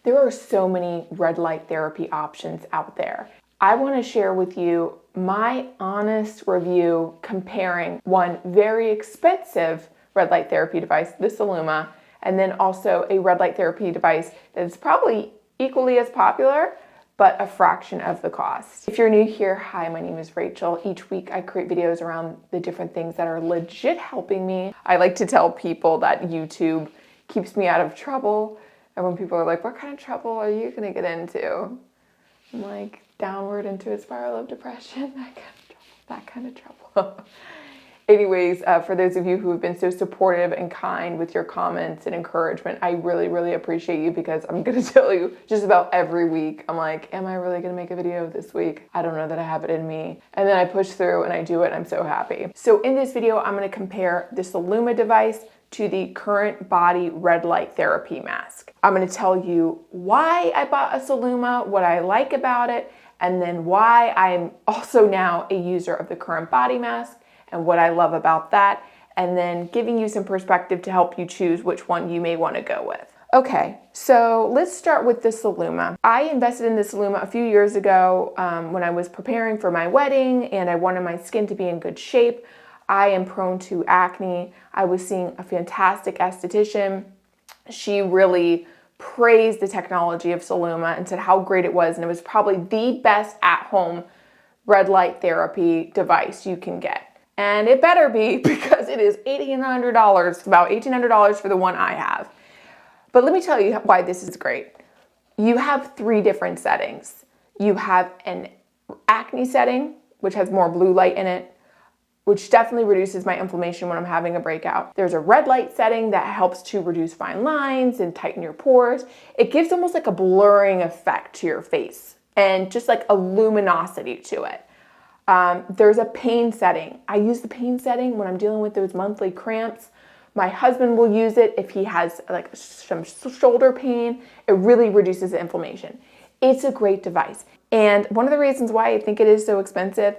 There are so many red light therapy options out there. I want to share with you my honest review comparing one very expensive red light therapy device, the Celluma, and then also a red light therapy device that is probably equally as popular, but a fraction of the cost. If you're new here, hi, my name is Rachel. Each week I create videos around the different things that are legit helping me. I like to tell people that YouTube keeps me out of trouble. And when people are like, what kind of trouble are you gonna get into? I'm like, downward into a spiral of depression, that kind of trouble. Anyways, for those of you who have been so supportive and kind with your comments and encouragement, I really, really appreciate you, because I'm gonna tell you just about every week, I'm like, am I really gonna make a video this week? I don't know that I have it in me. And then I push through and I do it, and I'm so happy. So in this video, I'm gonna compare the Celluma device to the current body red light therapy mask. I'm gonna tell you why I bought a Celluma, what I like about it, and then why I'm also now a user of the current body mask and what I love about that, and then giving you some perspective to help you choose which one you may want to go with. Okay, so let's start with the Celluma. I invested in the Celluma a few years ago when I was preparing for my wedding and I wanted my skin to be in good shape. I am prone to acne. I was seeing a fantastic esthetician. She really praised the technology of Celluma and said how great it was, and it was probably the best at-home red light therapy device you can get. And it better be, because it is $1,800, about $1,800 for the one I have. But let me tell you why this is great. You have 3 different settings. You have an acne setting, which has more blue light in it, which definitely reduces my inflammation when I'm having a breakout. There's a red light setting that helps to reduce fine lines and tighten your pores. It gives almost like a blurring effect to your face and just like a luminosity to it. There's a pain setting. I use the pain setting when I'm dealing with those monthly cramps. My husband will use it if he has like some shoulder pain. It really reduces the inflammation. It's a great device. And one of the reasons why I think it is so expensive,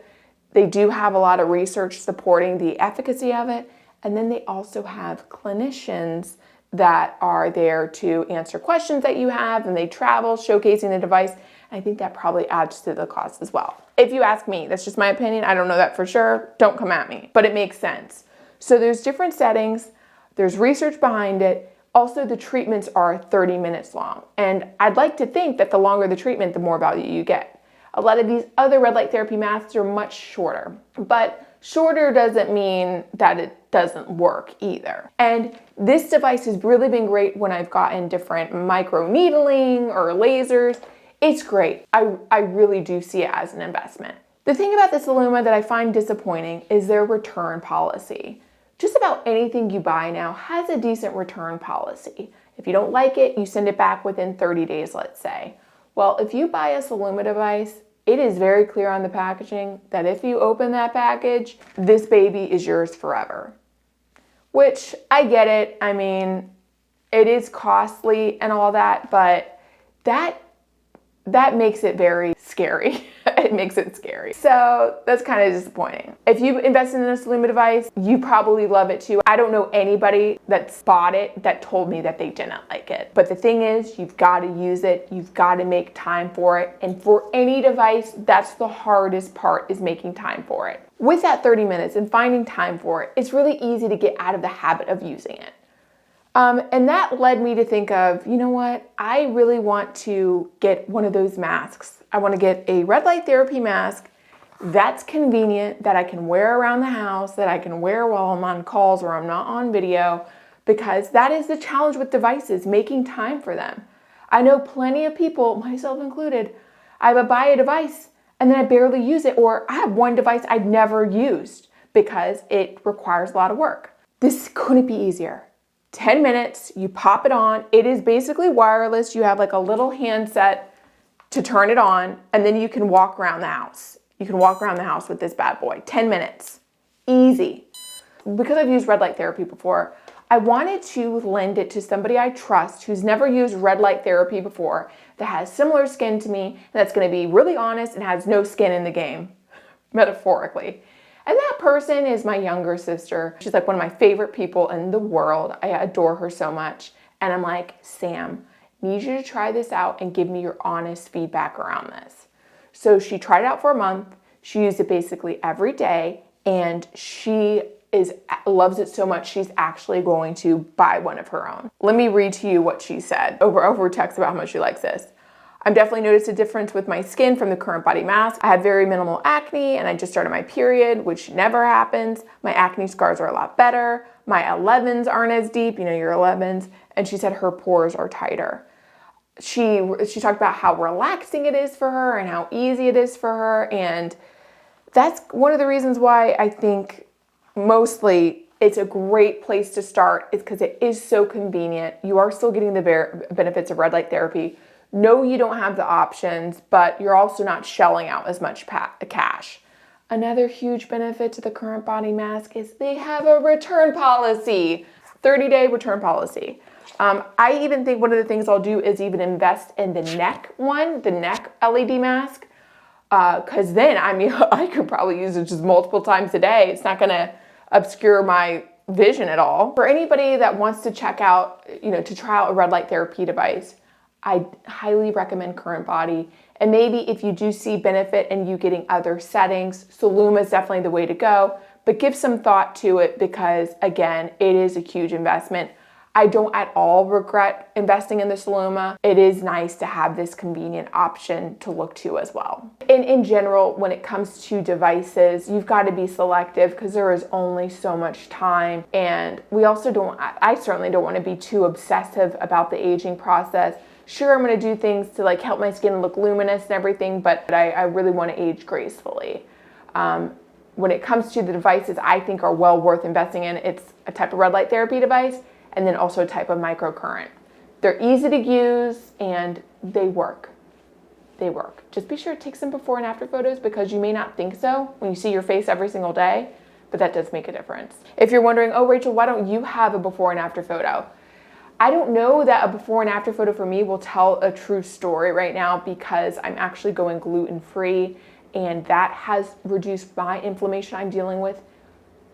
they do have a lot of research supporting the efficacy of it. And then they also have clinicians that are there to answer questions that you have, and they travel showcasing the device. I think that probably adds to the cost as well. If you ask me, that's just my opinion. I don't know that for sure. Don't come at me, but it makes sense. So there's different settings. There's research behind it. Also, the treatments are 30 minutes long. And I'd like to think that the longer the treatment, the more value you get. A lot of these other red light therapy masks are much shorter, but shorter doesn't mean that it doesn't work either. And this device has really been great when I've gotten different micro needling or lasers. It's great. I really do see it as an investment. The thing about the Celluma that I find disappointing is their return policy. Just about anything you buy now has a decent return policy. If you don't like it, you send it back within 30 days, let's say. Well, if you buy a Celluma device, it is very clear on the packaging that if you open that package, this baby is yours forever. Which, I get it. I mean, it is costly and all that, but that makes it very scary. It makes it scary. So that's kind of disappointing. If you invested in a Celluma device, you probably love it too. I don't know anybody that's bought it that told me that they didn't like it. But the thing is, you've got to use it. You've got to make time for it. And for any device, that's the hardest part, is making time for it. With that 30 minutes and finding time for it, it's really easy to get out of the habit of using it. And that led me to think of, you know what, I really want to get one of those masks. I want to get a red light therapy mask that's convenient, that I can wear around the house, that I can wear while I'm on calls or I'm not on video, because that is the challenge with devices, making time for them. I know plenty of people, myself included, I would buy a device and then I barely use it, or I have one device I've never used because it requires a lot of work. This couldn't be easier. 10 minutes, you pop it on. It is basically wireless. You have like a little handset to turn it on, and then you can walk around the house. You can walk around the house with this bad boy. 10 minutes. Easy. Because I've used red light therapy before, I wanted to lend it to somebody I trust who's never used red light therapy before, that has similar skin to me, and that's going to be really honest and has no skin in the game, metaphorically. And that person is my younger sister. She's like one of my favorite people in the world. I adore her so much. And I'm like, Sam, need you to try this out and give me your honest feedback around this. So she tried it out for a month. She used it basically every day, and she loves it so much she's actually going to buy one of her own. Let me read to you what she said over text about how much she likes this. I've definitely noticed a difference with my skin from the current body mask. I have very minimal acne and I just started my period, which never happens. My acne scars are a lot better. My 11s aren't as deep, your 11s. And she said her pores are tighter. She talked about how relaxing it is for her and how easy it is for her. And that's one of the reasons why I think mostly it's a great place to start, is because it is so convenient. You are still getting the benefits of red light therapy. No, you don't have the options, but you're also not shelling out as much cash. Another huge benefit to the current body mask is they have a return policy, 30-day return policy. I even think one of the things I'll do is even invest in the neck LED mask, because then, I could probably use it just multiple times a day. It's not going to obscure my vision at all. For anybody that wants to check out, to try out a red light therapy device, I highly recommend Current Body. And maybe if you do see benefit in you getting other settings, Celluma is definitely the way to go. But give some thought to it because, again, it is a huge investment. I don't at all regret investing in the Celluma. It is nice to have this convenient option to look to as well. And in general, when it comes to devices, you've got to be selective because there is only so much time. And I certainly don't want to be too obsessive about the aging process. Sure, I'm going to do things to help my skin look luminous and everything, but I really want to age gracefully. When it comes to the devices I think are well worth investing in, it's a type of red light therapy device and then also a type of microcurrent. They're easy to use and they work. They work. Just be sure to take some before and after photos because you may not think so when you see your face every single day, but that does make a difference. If you're wondering, oh, Rachel, why don't you have a before and after photo? I don't know that a before and after photo for me will tell a true story right now because I'm actually going gluten-free and that has reduced my inflammation I'm dealing with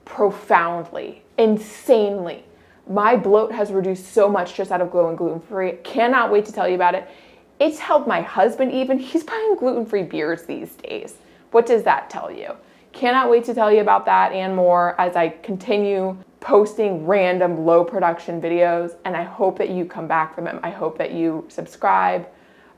profoundly, insanely. My bloat has reduced so much just out of going gluten-free. Cannot wait to tell you about it. It's helped my husband even. He's buying gluten-free beers these days. What does that tell you? Cannot wait to tell you about that and more as I continue posting random low production videos, and I hope that you come back from them. I hope that you subscribe,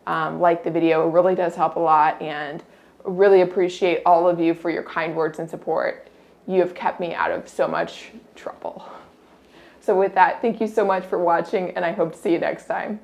like the video. It really does help a lot, and really appreciate all of you for your kind words and support. You have kept me out of so much trouble. So with that, thank you so much for watching, and I hope to see you next time.